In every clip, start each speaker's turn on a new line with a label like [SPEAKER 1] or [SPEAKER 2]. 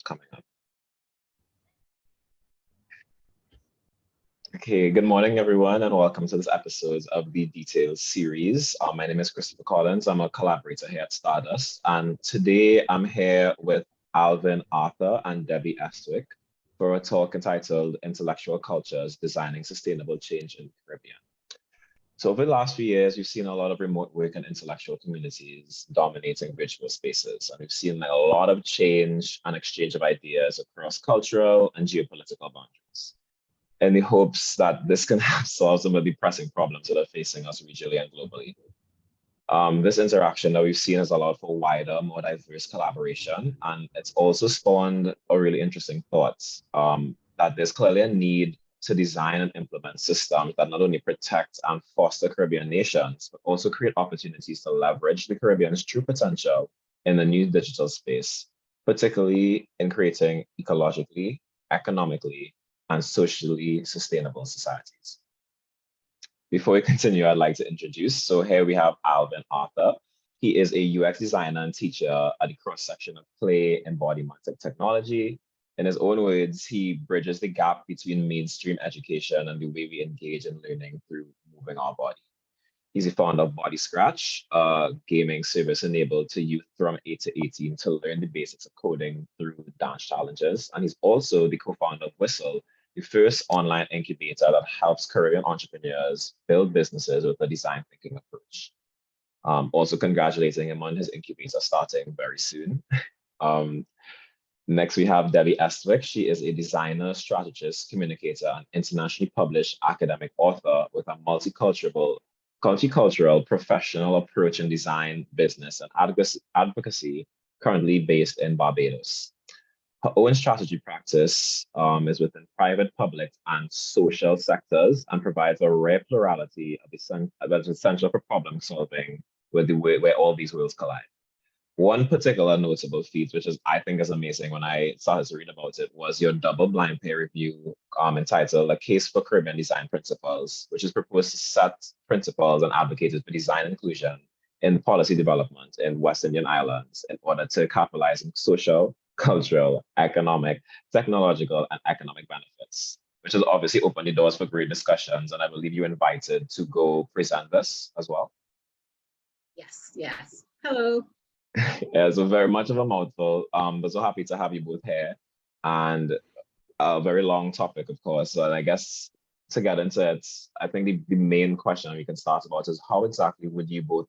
[SPEAKER 1] coming up. Okay, good morning, everyone, and welcome to this episode of the Details series. My name is Christopher Collens. I'm a collaborator here at Stardust, and today I'm here with Alvin Arthur and Debbie Estwick for a talk entitled Intellectual Cultures Designing Sustainable Change in the Caribbean. So over the last few years, we've seen a lot of remote work and intellectual communities dominating virtual spaces. And we've seen a lot of change and exchange of ideas across cultural and geopolitical boundaries in the hopes that this can help solve some of the pressing problems that are facing us regionally and globally. This interaction that we've seen has allowed for wider, more diverse collaboration. And it's also spawned a really interesting thought that there's clearly a need to design and implement systems that not only protect and foster Caribbean nations, but also create opportunities to leverage the Caribbean's true potential in the new digital space, particularly in creating ecologically, economically, and socially sustainable societies. Before we continue, I'd like to introduce, so here we have Alvin Arthur. He is a UX designer and teacher at the cross-section of play, embodiment, and technology. In his own words, he bridges the gap between mainstream education and the way we engage in learning through moving our body. He's the founder of Body Scratch, a gaming service enabled to youth from 8 to 18 to learn the basics of coding through dance challenges. And he's also the co-founder of Whistle, the first online incubator that helps Caribbean entrepreneurs build businesses with a design thinking approach. Also congratulating him on his incubator starting very soon. Next, we have Debbie Estwick. She is a designer, strategist, communicator, and internationally published academic author with a multicultural professional approach in design, business, and advocacy, currently based in Barbados. Her own strategy practice is within private, public, and social sectors and provides a rare plurality that's essential for problem solving with the way where all these worlds collide. One particular notable feat, which I think is amazing when I started to read about it, was your double-blind peer review entitled A Case for Caribbean Design Principles, which is proposed to set principles and advocated for design inclusion in policy development in West Indian Islands in order to capitalize on social, cultural, economic, technological, and economic benefits, which has obviously opened the doors for great discussions. And I believe you invited to go present this as well.
[SPEAKER 2] Yes. Hello.
[SPEAKER 1] Yeah, so very much of a mouthful, but so happy to have you both here, and a very long topic, of course. So I guess to get into it, I think the main question we can start about is how exactly would you both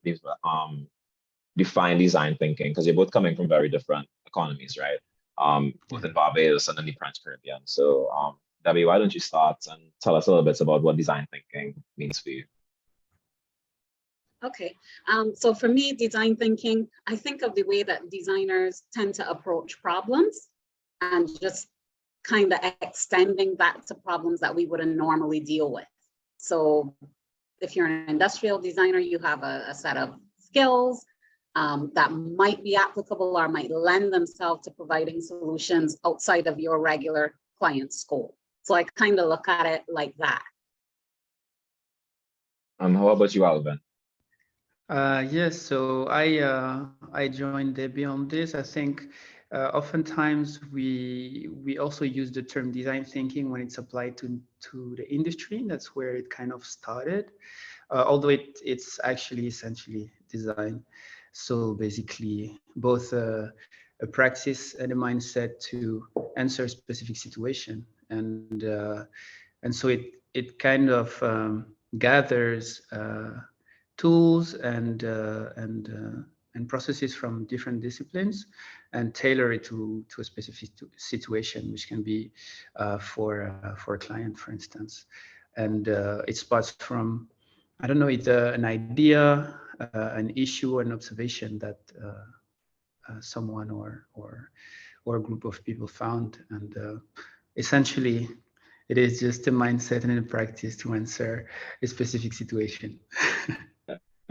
[SPEAKER 1] define design thinking? Because you're both coming from very different economies, right? Both in Barbados and in the French Caribbean. So Debbie, why don't you start and tell us a little bit about what design thinking means for you?
[SPEAKER 2] Okay, so for me, design thinking, I think of the way that designers tend to approach problems and just kind of extending that to problems that we wouldn't normally deal with. So if you're an industrial designer, you have a set of skills that might be applicable or might lend themselves to providing solutions outside of your regular client scope. So I kind of look at it like that.
[SPEAKER 1] How about you, Alvin?
[SPEAKER 3] Yes, so I joined Debbie on this. I think oftentimes we also use the term design thinking when it's applied to the industry. That's where it kind of started, although it's actually essentially design. So basically both a practice and a mindset to answer a specific situation, and so it kind of gathers tools and processes from different disciplines and tailor it to a specific situation, which can be for a client, for instance. And it starts from, I don't know, either an idea, an issue, an observation that someone or a group of people found, and essentially it is just a mindset and a practice to answer a specific situation.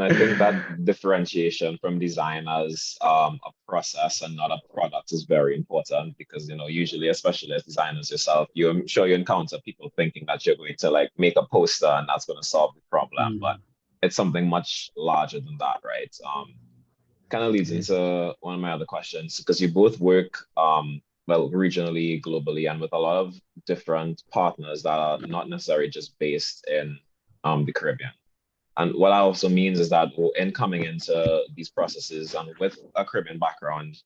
[SPEAKER 1] And I think that differentiation from design as a process and not a product is very important because, usually, especially as designers yourself, I'm sure you encounter people thinking that you're going to like make a poster and that's going to solve the problem, but it's something much larger than that, right? Kind of leads into one of my other questions because you both work well, regionally, globally, and with a lot of different partners that are not necessarily just based in the Caribbean. And what that also means is that in coming into these processes and with a Caribbean background,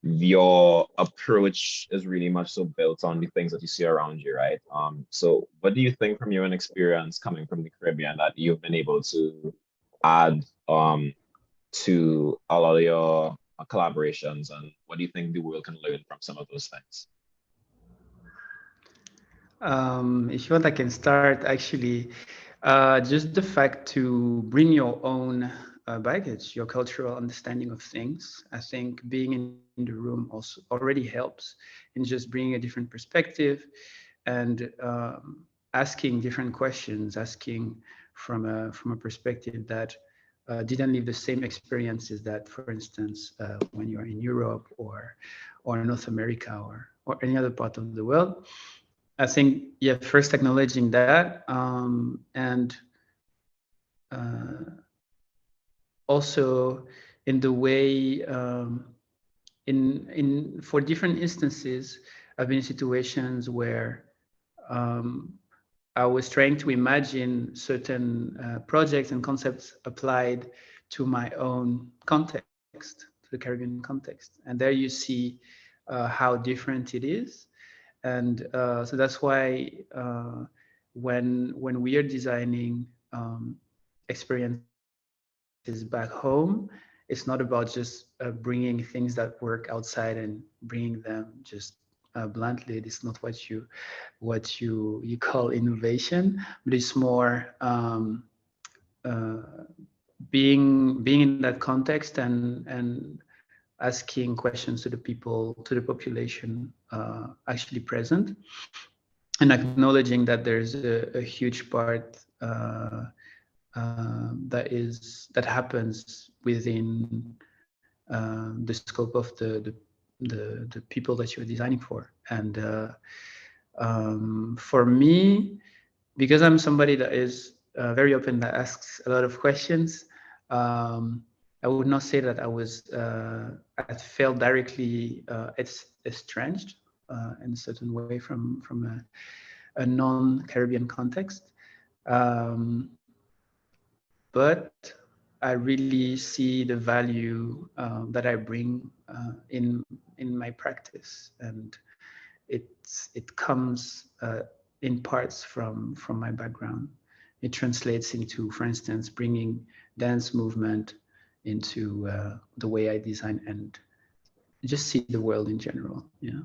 [SPEAKER 1] your approach is really much so built on the things that you see around you, right? So what do you think from your own experience coming from the Caribbean that you've been able to add to a lot of your collaborations, and what do you think the world can learn from some of those things?
[SPEAKER 3] If you want, I can start actually. Just the fact to bring your own baggage, your cultural understanding of things. I think being in the room also already helps in just bringing a different perspective and asking different questions, asking from a perspective that didn't live the same experiences that, for instance, when you're in Europe or North America or any other part of the world. I think, yeah, first acknowledging that, and also in the way, for different instances, I've been in situations where I was trying to imagine certain projects and concepts applied to my own context, to the Caribbean context, and there you see how different it is. And so that's why when we are designing experiences back home, it's not about just bringing things that work outside and bringing them just bluntly. It's not what you call innovation, but it's more being in that context and asking questions to the people, to the population actually present, and acknowledging that there's a huge part that happens within the scope of the people that you're designing for. And for me, because I'm somebody that is very open, that asks a lot of questions, I would not say that I felt directly estranged in a certain way from a non-Caribbean context. But I really see the value that I bring in my practice, and it comes in parts from my background. It translates into, for instance, bringing dance movement into the way I design and just see the world in general. Yeah.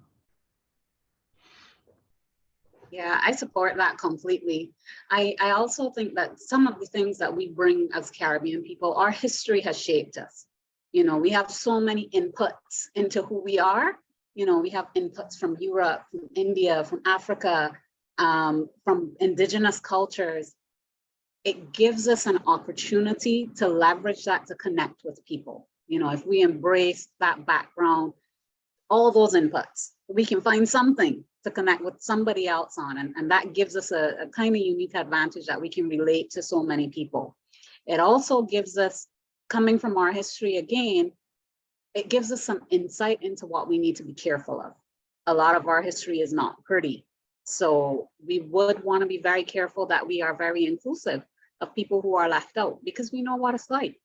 [SPEAKER 2] Yeah, I support that completely. I also think that some of the things that we bring as Caribbean people, our history has shaped us. You know, we have so many inputs into who we are. You know, we have inputs from Europe, from India, from Africa, from indigenous cultures. It gives us an opportunity to leverage that to connect with people. You know, if we embrace that background, all those inputs, we can find something to connect with somebody else on. And that gives us a kind of unique advantage that we can relate to so many people. It also gives us, coming from our history again, it gives us some insight into what we need to be careful of. A lot of our history is not pretty. So we would want to be very careful that we are very inclusive of people who are left out, because we know what it's like.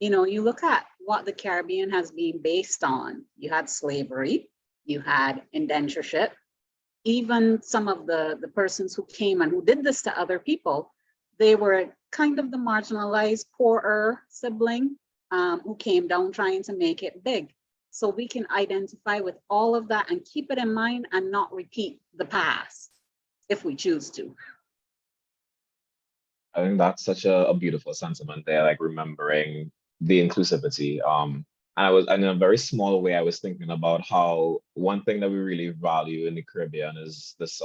[SPEAKER 2] You know, you look at what the Caribbean has been based on. You had slavery, you had indentureship, even some of the persons who came and who did this to other people, they were kind of the marginalized, poorer sibling who came down trying to make it big. So we can identify with all of that and keep it in mind and not repeat the past if we choose to.
[SPEAKER 1] I think that's such a beautiful sentiment there, like remembering the inclusivity. And I was, in a very small way, I was thinking about how one thing that we really value in the Caribbean is this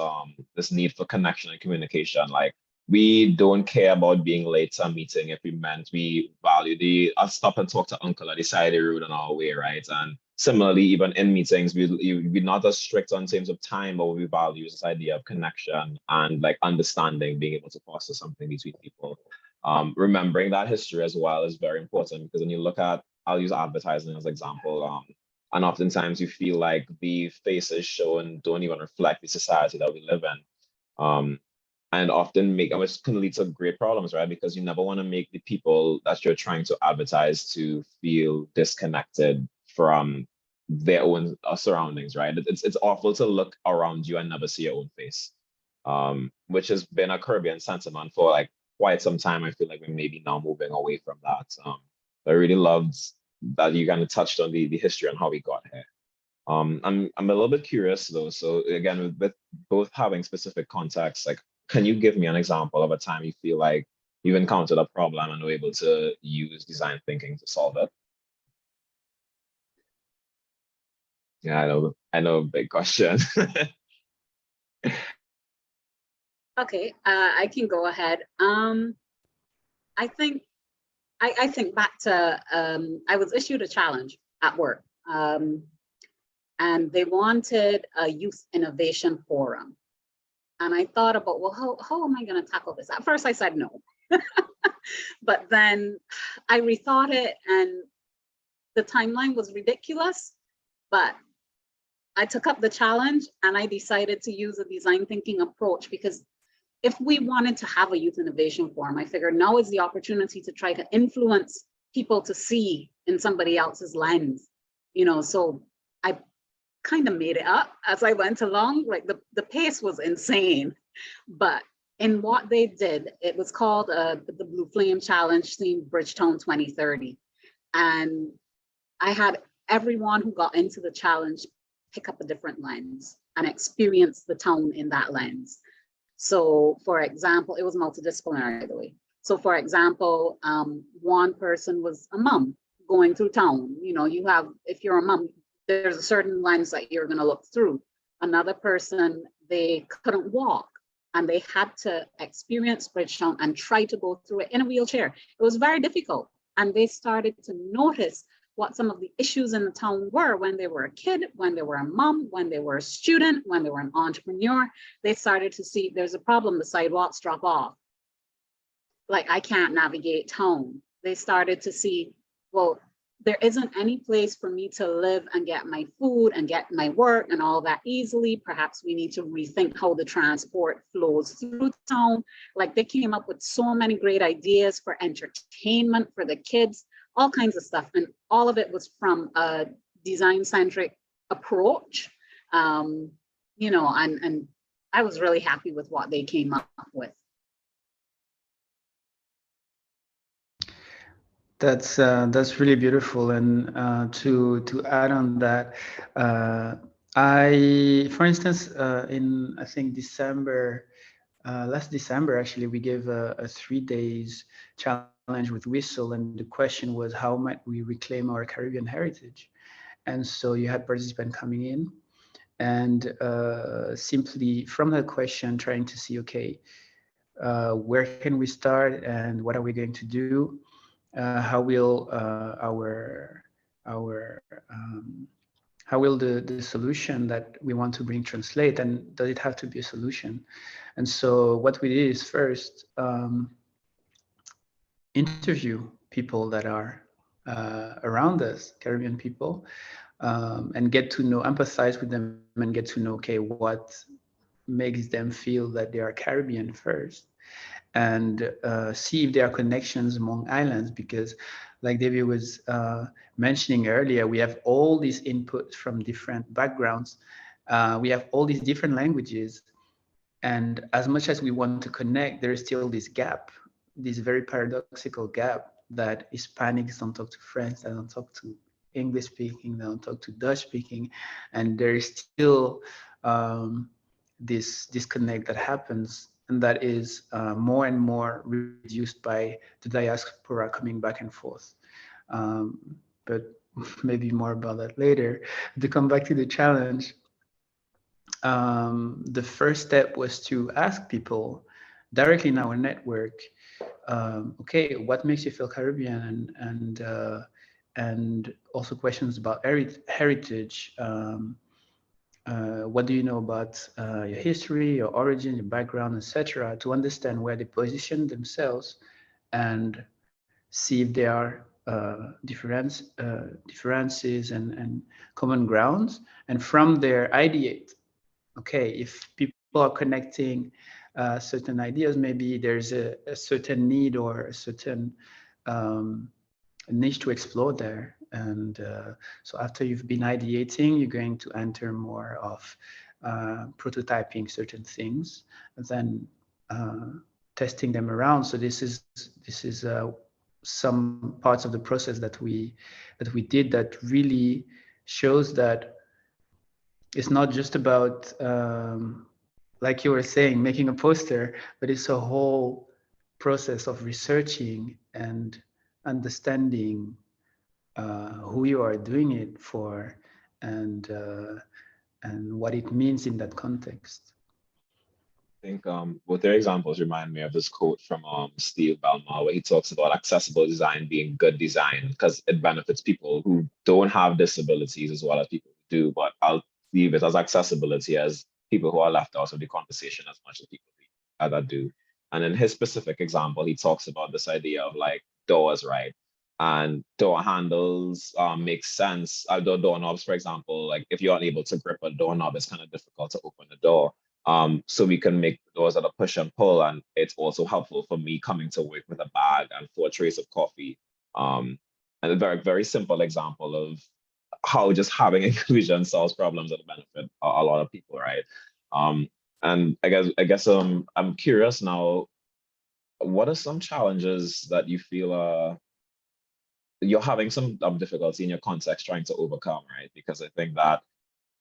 [SPEAKER 1] need for connection and communication. Like, we don't care about being late to a meeting if we meant we value I'll stop and talk to uncle at the side of the road on our way, right? And similarly, even in meetings, we're not as strict on terms of time, but we value this idea of connection and like understanding, being able to foster something between people. Remembering that history as well is very important, because when you look at, I'll use advertising as an example. And oftentimes you feel like the faces shown don't even reflect the society that we live in. And often which can lead to great problems, right? Because you never want to make the people that you're trying to advertise to feel disconnected from their own surroundings, right? It's awful to look around you and never see your own face, which has been a Caribbean sentiment for like quite some time. I feel like we may be now moving away from that. I really loved that you kind of touched on the history and how we got here. I'm a little bit curious though. So again, with both having specific contexts, like, can you give me an example of a time you feel like you've encountered a problem and were able to use design thinking to solve it? Yeah, I know, big question.
[SPEAKER 2] Okay, I can go ahead. I think I think back to I was issued a challenge at work, and they wanted a youth innovation forum. And I thought about, well, how am I going to tackle this? At first, I said no, but then I rethought it, and the timeline was ridiculous. But I took up the challenge, and I decided to use a design thinking approach, because if we wanted to have a youth innovation forum, I figured now is the opportunity to try to influence people to see in somebody else's lens, so I kind of made it up as I went along. Like the pace was insane, but in what they did, it was called the Blue Flame Challenge themed Bridgetown 2030. And I had everyone who got into the challenge pick up a different lens and experience the town in that lens. So for example, it was multidisciplinary, by the way. So for example, one person was a mom going through town. You have, if you're a mom, there's a certain lens that you're going to look through. Another person, they couldn't walk and they had to experience Bridgetown and try to go through it in a wheelchair. It was very difficult. And they started to notice what some of the issues in the town were when they were a kid, when they were a mom, when they were a student, when they were an entrepreneur. They started to see there's a problem, the sidewalks drop off. Like, I can't navigate town. They started to see, well, there isn't any place for me to live and get my food and get my work and all that easily. Perhaps we need to rethink how the transport flows through town. Like, they came up with so many great ideas for entertainment for the kids, all kinds of stuff. And all of it was from a design-centric approach. And I was really happy with what they came up with.
[SPEAKER 3] That's really beautiful, and to add on that, for instance, in I think December, last December actually, we gave a 3 days challenge with Whistle, and the question was how might we reclaim our Caribbean heritage, and so you had participants coming in, and simply from that question trying to see, okay, where can we start and what are we going to do? How will how will the solution that we want to bring translate, and does it have to be a solution? And so what we did is first interview people that are around us, Caribbean people, and get to know, empathize with them, and get to know, okay, what makes them feel that they are Caribbean first, and see if there are connections among islands, because like David was mentioning earlier, we have all these inputs from different backgrounds. We have all these different languages. And as much as we want to connect, there is still this gap, this very paradoxical gap, that Hispanics don't talk to French, they don't talk to English speaking, they don't talk to Dutch speaking. And there is still this disconnect that happens, and that is more and more reduced by the diaspora coming back and forth. But maybe more about that later. To come back to the challenge, the first step was to ask people directly in our network, okay, what makes you feel Caribbean? And also questions about heritage. What do you know about your history, your origin, your background, etc., to understand where they position themselves and see if they are differences and common grounds, and from there ideate. Okay, if people are connecting certain ideas, maybe there's a certain need or a certain niche to explore there. And so after you've been ideating, you're going to enter more of prototyping certain things, and then testing them around. So this is some parts of the process that we did that really shows that it's not just about like you were saying, making a poster, but it's a whole process of researching and understanding who you are doing it for, and what it means in that context.
[SPEAKER 1] I think both their examples remind me of this quote from Steve Ballmer, where he talks about accessible design being good design because it benefits people who don't have disabilities as well as people who do. But I'll leave it as accessibility as people who are left out of the conversation as much as people that do. And in his specific example, he talks about this idea of like doors, right? And door handles make sense. Doorknobs, for example, like if you're unable to grip a doorknob, it's kind of difficult to open the door. So we can make doors that are push and pull, and it's also helpful for me coming to work with a bag and 4 trays of coffee. And a very, very simple example of how just having inclusion solves problems that benefit a lot of people, right? And I'm curious now, what are some challenges that you feel you're having some difficulty in your context trying to overcome, right? Because I think that,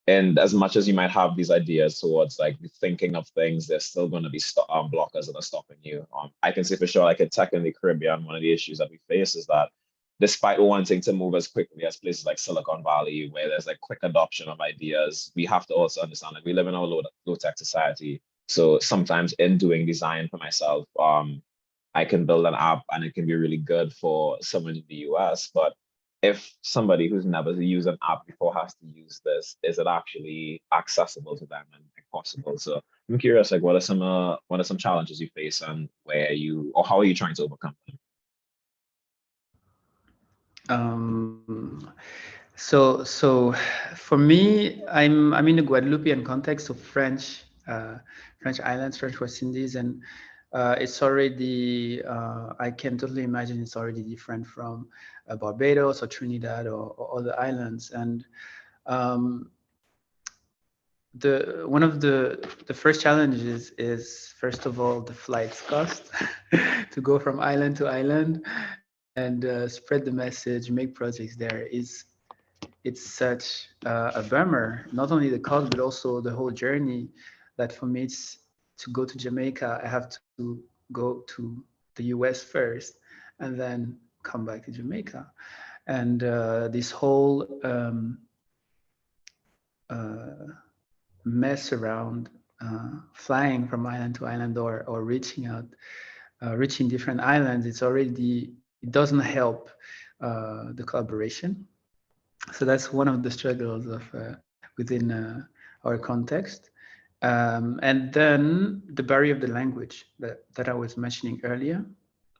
[SPEAKER 1] and as much as you might have these ideas towards like thinking of things, there's still going to be blockers that are stopping you. I can say for sure, like in tech in the Caribbean, one of the issues that we face is that despite wanting to move as quickly as places like Silicon Valley, where there's like quick adoption of ideas, we have to also understand that we live in a low tech society. So sometimes in doing design for myself, I can build an app and it can be really good for someone in the US, but if somebody who's never used an app before has to use this, is it actually accessible to them and possible? So I'm curious, like what are some challenges you face and how are you trying to overcome them?
[SPEAKER 3] So for me, I'm in the Guadeloupean context of French islands, French West Indies, and it's already I can totally imagine it's already different from Barbados or Trinidad or other islands. And one of the first challenges is first of all the flights cost to go from island to island and spread the message, make projects there. It's such a bummer, not only the cost but also the whole journey. That for me, it's to go to Jamaica, I have to go to the US first and then come back to Jamaica. And this whole mess around flying from island to island or reaching different islands, it doesn't help the collaboration. So that's one of the struggles of within our context. And then the barrier of the language that I was mentioning earlier.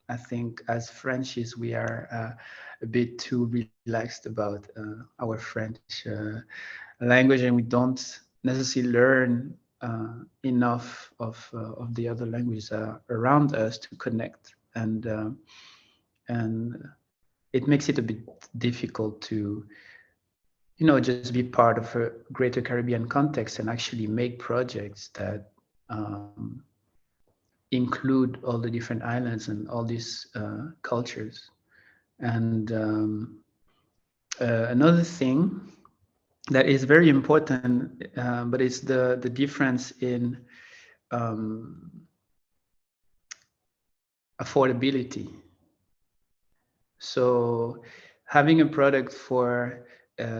[SPEAKER 3] I think as Frenchies, we are a bit too relaxed about our French language, and we don't necessarily learn enough of the other languages around us to connect, and it makes it a bit difficult to just be part of a greater Caribbean context and actually make projects that include all the different islands and all these cultures. And another thing that is very important, but it's the difference in affordability. So having a product for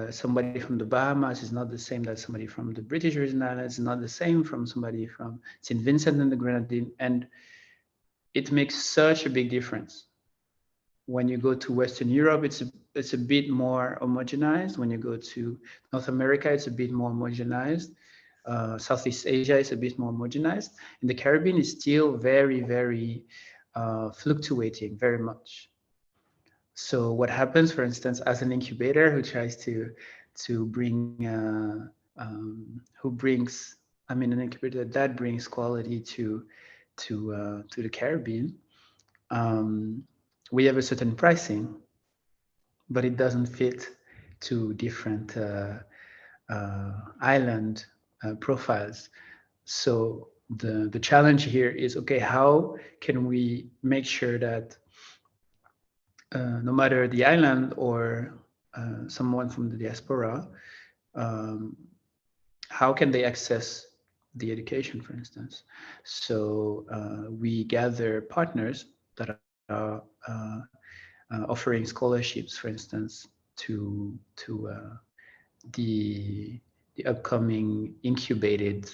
[SPEAKER 3] somebody from the Bahamas is not the same as somebody from the British Virgin Islands, it's not the same from somebody from St. Vincent and the Grenadines, and it makes such a big difference. When you go to Western Europe, it's a bit more homogenized. When you go to North America, it's a bit more homogenized. Southeast Asia is a bit more homogenized. And the Caribbean is still very, very fluctuating very much. So what happens, for instance, as an incubator who tries to bring who brings, I mean, an incubator that brings quality to the Caribbean, we have a certain pricing, but it doesn't fit to different island profiles. So the challenge here is, okay, how can we make sure that no matter the island or someone from the diaspora, um, how can they access the education, for instance? So we gather partners that are offering scholarships, for instance, to the upcoming incubated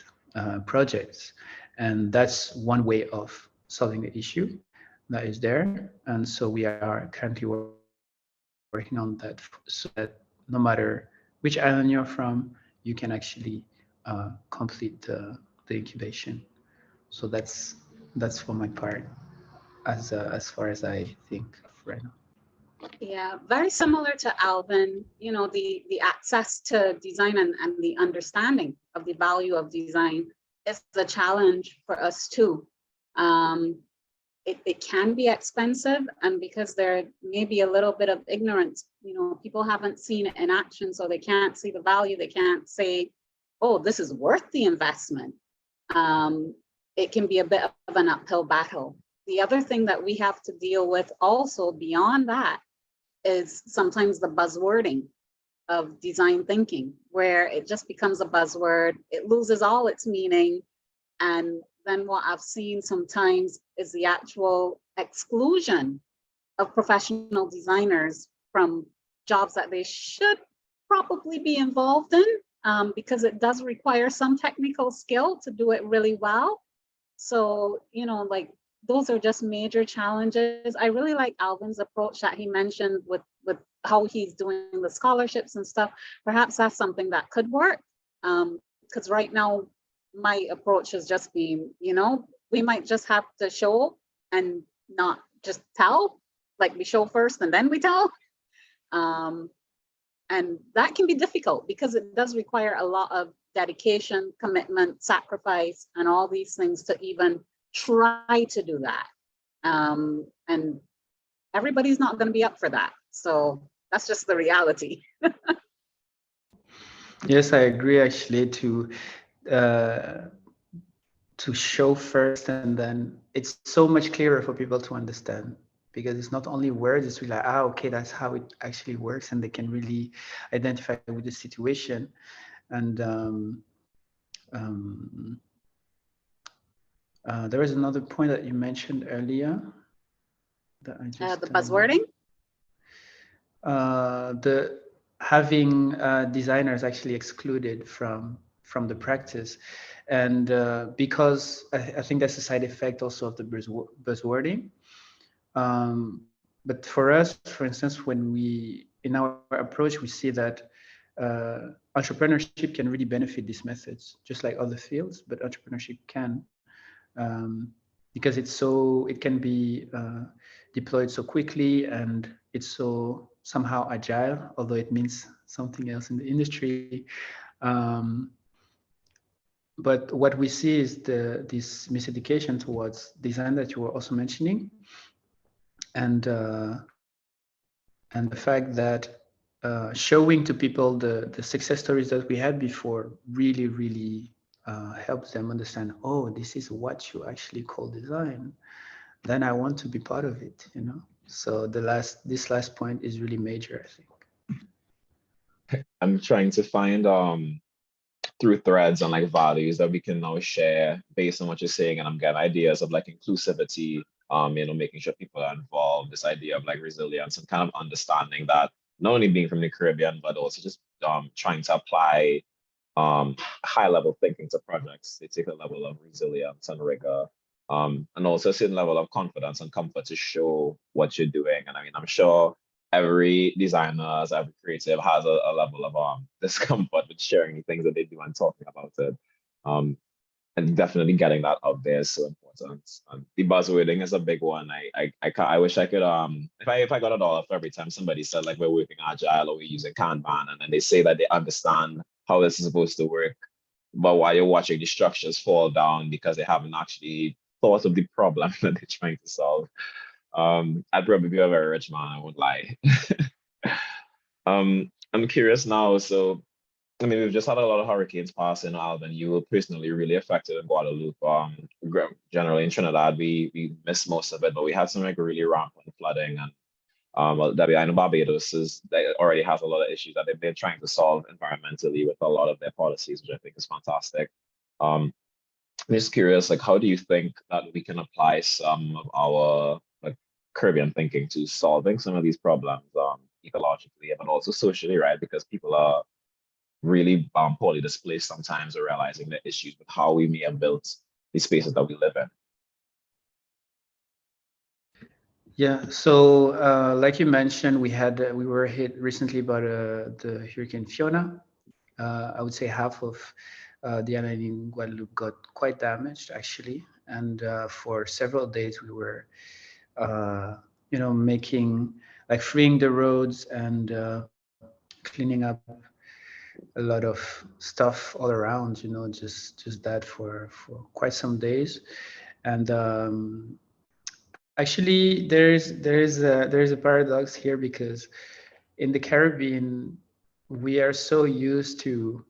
[SPEAKER 3] projects, and that's one way of solving the issue that is there. And so we are currently working on that so that no matter which island you're from, you can actually complete the incubation. So that's for my part as far as I think right now.
[SPEAKER 2] Yeah, very similar to Alvin, you know, the access to design and the understanding of the value of design is a challenge for us too. It can be expensive, and because there may be a little bit of ignorance, you know, people haven't seen it in action, so they can't see the value, they can't say, oh, this is worth the investment. It can be a bit of an uphill battle. The other thing that we have to deal with also beyond that is sometimes the buzzwording of design thinking, where it just becomes a buzzword, it loses all its meaning. And then what I've seen sometimes is the actual exclusion of professional designers from jobs that they should probably be involved in, because it does require some technical skill to do it really well. So, you know, like those are just major challenges. I really like Alvin's approach that he mentioned with how he's doing the scholarships and stuff. Perhaps that's something that could work. Because right now, my approach has just been, you know, we might just have to show and not just tell, like we show first and then we tell. And that can be difficult because it does require a lot of dedication, commitment, sacrifice, and all these things to even try to do that. And everybody's not going to be up for that. So that's just the reality.
[SPEAKER 3] Yes, I agree actually to show first, and then it's so much clearer for people to understand, because it's not only words, it's really like, okay, that's how it actually works, and they can really identify with the situation. And there is another point that you mentioned earlier that I just
[SPEAKER 2] the buzzwording.
[SPEAKER 3] The having designers actually excluded from the practice, and because I think that's a side effect also of the buzzwording. But for us, for instance, when we in our approach, we see that entrepreneurship can really benefit these methods, just like other fields, but entrepreneurship can, because it can be deployed so quickly, and it's so somehow agile, although it means something else in the industry. But what we see is this miseducation towards design that you were also mentioning, and the fact that showing to people the success stories that we had before really helps them understand, oh, this is what you actually call design. Then I want to be part of it, you know. So this last point is really major, I think.
[SPEAKER 1] I'm trying to find through threads and like values that we can now share based on what you're saying, and I'm getting ideas of like inclusivity, you know, making sure people are involved, this idea of like resilience and kind of understanding that not only being from the Caribbean, but also just trying to apply high level thinking to projects. They take a level of resilience and rigor, and also a certain level of confidence and comfort to show what you're doing. And I mean, I'm sure every designer, every creative has a level of discomfort with sharing the things that they do and talking about it. And definitely getting that out there is so important. important. The buzzwording is a big one. I wish I could if I got a dollar for every time somebody said like we're working agile or we're using Kanban, and then they say that they understand how this is supposed to work, but while you're watching the structures fall down because they haven't actually thought of the problem that they're trying to solve. I'd probably be a very rich man, I won't lie. I'm curious now. So, I mean, we've just had a lot of hurricanes pass in Alvin. You were personally really affected in Guadeloupe. Generally in Trinidad, we missed most of it, but we had some like really rampant flooding. And well, I know Barbados they already has a lot of issues that they've been trying to solve environmentally with a lot of their policies, which I think is fantastic. Um, I'm just curious, like, how do you think that we can apply some of our like Caribbean thinking to solving some of these problems, ecologically, but also socially, right? Because people are really poorly displaced sometimes, or realizing the issues with how we may have built the spaces that we live in.
[SPEAKER 3] Yeah, so like you mentioned, we were hit recently by the Hurricane Fiona. I would say half of the island in Guadeloupe got quite damaged actually, and for several days we were, making like freeing the roads and cleaning up a lot of stuff all around. Just that for quite some days, and actually, there's a paradox here because in the Caribbean, we are so used to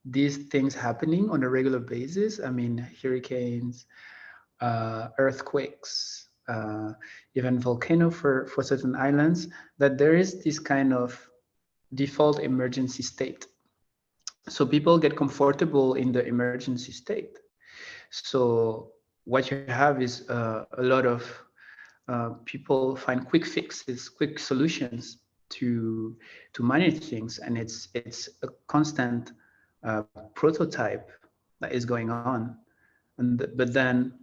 [SPEAKER 3] these things happening on a regular basis. I mean, hurricanes, earthquakes, even volcano for certain islands, that there is this kind of default emergency state. So people get comfortable in the emergency state. So what you have is a lot of people find quick fixes, quick solutions to manage things, and it's a constant prototype that is going on, but then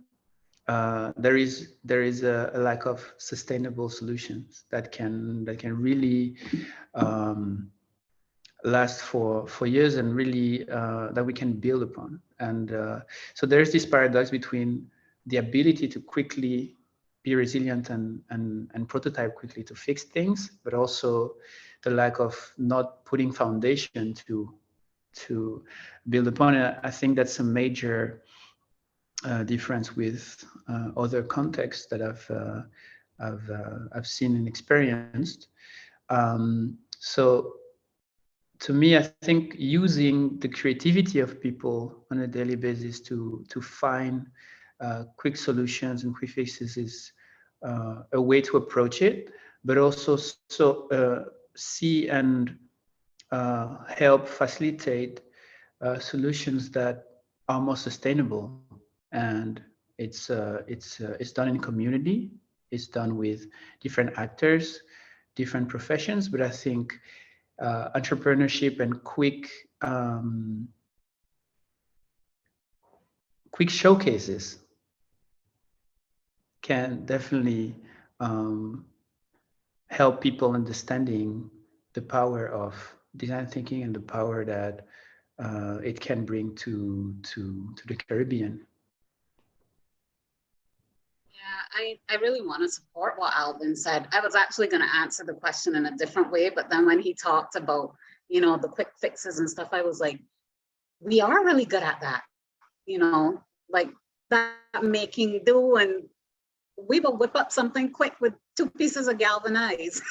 [SPEAKER 3] there is a lack of sustainable solutions that can really last for years and really that we can build upon. And so there's this paradox between the ability to quickly be resilient and prototype quickly to fix things, but also the lack of not putting foundation to build upon it. I think that's a major difference with other contexts that I've seen and experienced. So to me, I think using the creativity of people on a daily basis to find quick solutions and quick fixes is a way to approach it, but also see and help facilitate solutions that are more sustainable. And it's done in community. It's done with different actors, different professions. But I think entrepreneurship and quick showcases can definitely help people understanding the power of design thinking and the power that it can bring to the Caribbean.
[SPEAKER 2] Yeah, I really want to support what Alvin said. I was actually going to answer the question in a different way, but then when he talked about, the quick fixes and stuff, I was like, we are really good at that, like that making do, and we will whip up something quick with 2 pieces of galvanized,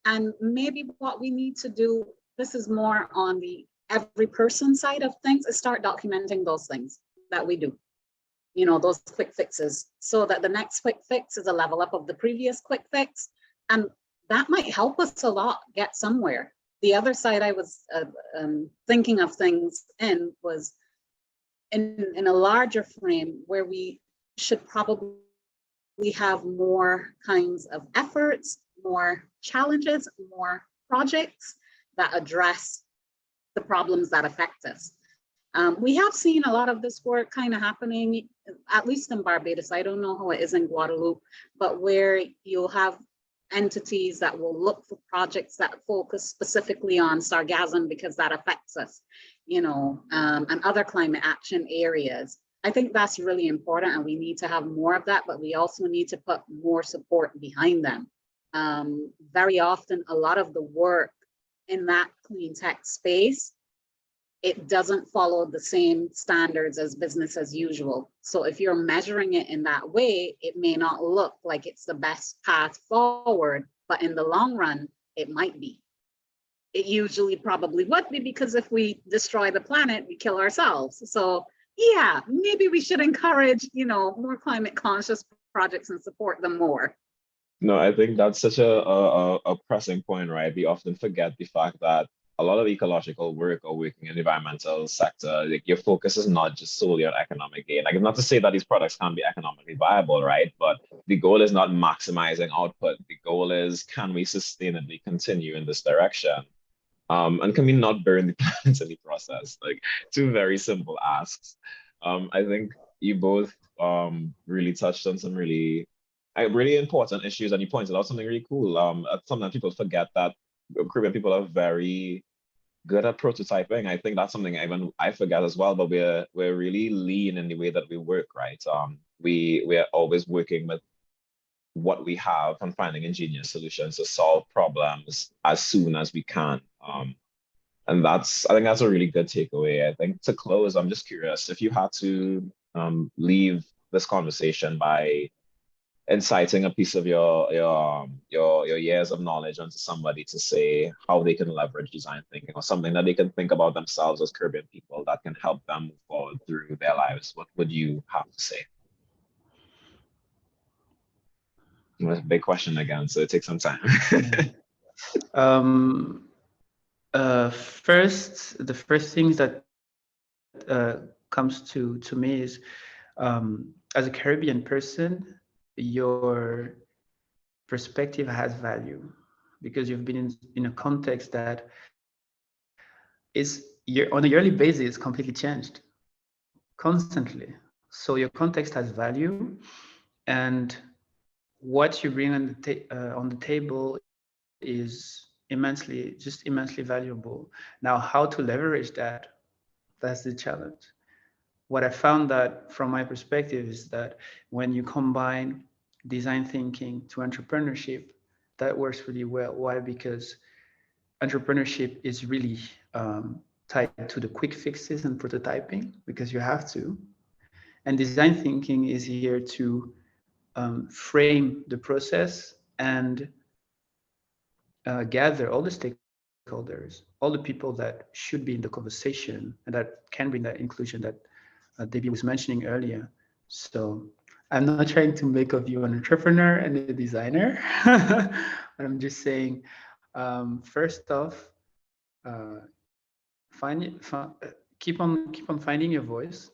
[SPEAKER 2] and maybe what we need to do, this is more on the every person side of things, is start documenting those things that we do. Those quick fixes, so that the next quick fix is a level up of the previous quick fix. And that might help us a lot get somewhere. The other side I was thinking of things was in a larger frame where we should probably have more kinds of efforts, more challenges, more projects that address the problems that affect us. We have seen a lot of this work kind of happening, at least in Barbados. I don't know how it is in Guadeloupe, but where you'll have entities that will look for projects that focus specifically on sargassum because that affects us, and other climate action areas. I think that's really important, and we need to have more of that, but we also need to put more support behind them. Very often, a lot of the work in that clean tech space, it doesn't follow the same standards as business as usual. So if you're measuring it in that way, it may not look like it's the best path forward, but in the long run, it might be. It usually probably would be, because if we destroy the planet, we kill ourselves. So yeah, maybe we should encourage, more climate conscious projects and support them more.
[SPEAKER 1] No, I think that's such a pressing point, right? We often forget the fact that a lot of ecological work or working in the environmental sector, like your focus is not just solely on economic gain. Like, not to say that these products can't be economically viable, right? But the goal is not maximizing output. The goal is, can we sustainably continue in this direction? And can we not burn the planet in the process? Like, two very simple asks. I think you both really touched on some really important issues, and you pointed out something really cool. Sometimes people forget that Caribbean people are very good at prototyping. I think that's something even I forget as well. But we're really lean in the way that we work, right? We're always working with what we have and finding ingenious solutions to solve problems as soon as we can. And I think that's a really good takeaway. I think to close, I'm just curious if you had to leave this conversation by inciting a piece of your years of knowledge onto somebody to say how they can leverage design thinking, or something that they can think about themselves as Caribbean people that can help them move forward through their lives, what would you have to say? It's a big question again, so it takes some time.
[SPEAKER 3] First, the first things that comes to me is, as a Caribbean person, your perspective has value, because you've been in a context that is on a yearly basis completely changed constantly. So your context has value, and what you bring on the table is immensely valuable. Now, how to leverage that, that's the challenge. What I found that from my perspective is that when you combine design thinking to entrepreneurship, that works really well. Why? Because entrepreneurship is really tied to the quick fixes and prototyping, because you have to. And design thinking is here to frame the process and gather all the stakeholders, all the people that should be in the conversation and that can bring that inclusion that Debbie was mentioning earlier. So I'm not trying to make of you an entrepreneur and a designer, but I'm just saying, first off, keep on finding your voice,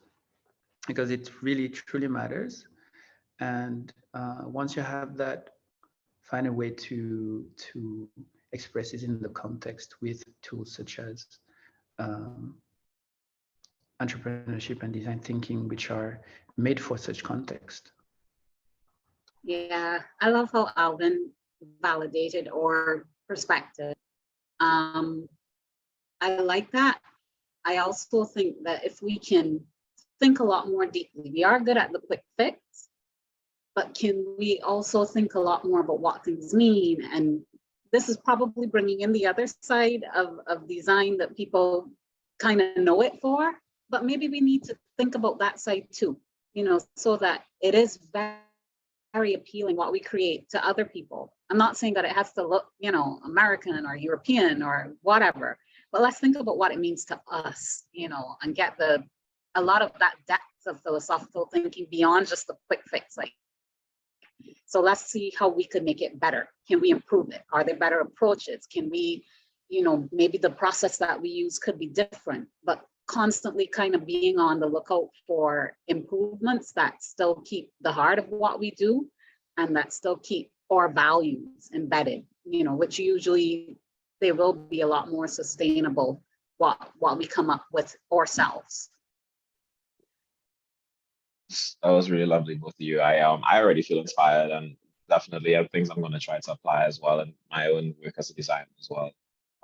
[SPEAKER 3] because it really truly matters. And once you have that, find a way to express it in the context with tools such as entrepreneurship and design thinking, which are made for such context.
[SPEAKER 2] Yeah, I love how Alvin validated our perspective. I like that. I also think that if we can think a lot more deeply, we are good at the quick fix, but can we also think a lot more about what things mean? And this is probably bringing in the other side of design that people kind of know it for, but maybe we need to think about that side too, so that it is very appealing what we create to other people. I'm not saying that it has to look, American or European or whatever, but let's think about what it means to us, and get a lot of that depth of philosophical thinking beyond just the quick fix. So let's see how we could make it better. Can we improve it? Are there better approaches? Can we, maybe the process that we use could be different, but constantly kind of being on the lookout for improvements that still keep the heart of what we do and that still keep our values embedded, which usually they will be a lot more sustainable what we come up with ourselves.
[SPEAKER 1] That was really lovely, both of you. I already feel inspired, and definitely have things I'm going to try to apply as well in my own work as a designer as well.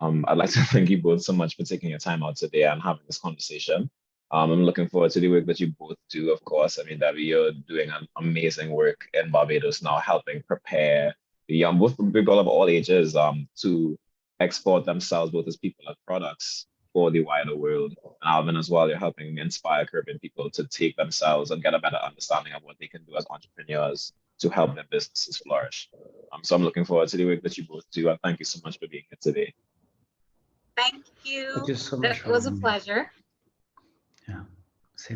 [SPEAKER 1] I'd like to thank you both so much for taking your time out today and having this conversation. I'm looking forward to the work that you both do, of course. I mean, Debbie, you're doing an amazing work in Barbados now, helping prepare the young, both people of all ages, to export themselves both as people and products for the wider world. And Alvin as well, you're helping inspire Caribbean people to take themselves and get a better understanding of what they can do as entrepreneurs to help their businesses flourish. So I'm looking forward to the work that you both do, and thank you so much for being here today.
[SPEAKER 2] Thank you.
[SPEAKER 3] Thank you so much
[SPEAKER 2] It
[SPEAKER 3] for
[SPEAKER 2] was a
[SPEAKER 3] having me.
[SPEAKER 2] pleasure.